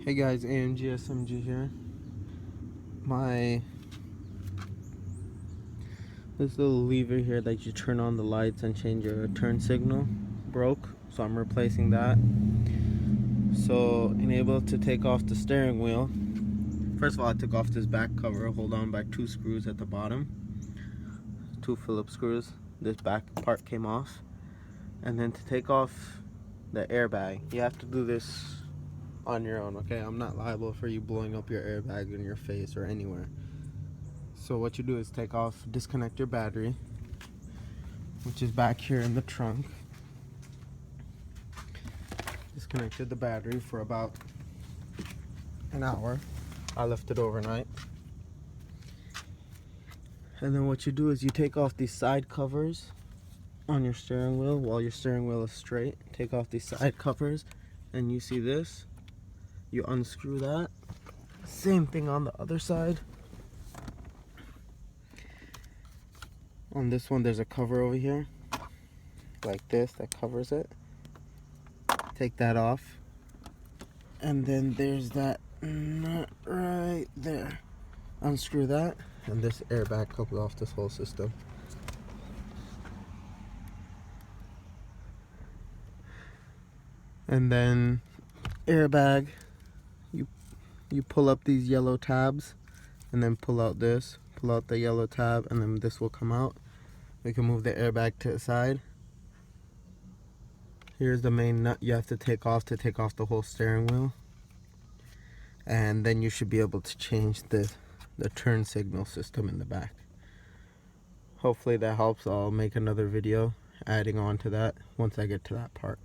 Hey guys, AMG SMG here. This little lever here that you turn on the lights and change your turn signal broke, so I'm replacing that. So enable to take off the steering wheel. First of all, I took off this back cover, hold on by 2 screws at the bottom, 2 Phillips screws. This back part came off. And then to take off the airbag, you have to do this on your own, okay? I'm not liable for you blowing up your airbag in your face or anywhere. So what you do is disconnect your battery, which is back here in the trunk. Disconnected the battery for about an hour. I left it overnight. And then what you do is you take off these side covers on your steering wheel while your steering wheel is straight. Take off these side covers, and you see this. You unscrew that. Same thing on the other side. On this one, there's a cover over here, like this, that covers it. Take that off. And then there's that nut right there. Unscrew that, and this airbag comes off this whole system. And then airbag, you pull up these yellow tabs, and then pull out the yellow tab, and then this will come out. We can move the airbag to the side. Here's the main nut you have to take off the whole steering wheel. And then you should be able to change the turn signal system in the back. Hopefully that helps. I'll make another video adding on to that once I get to that part.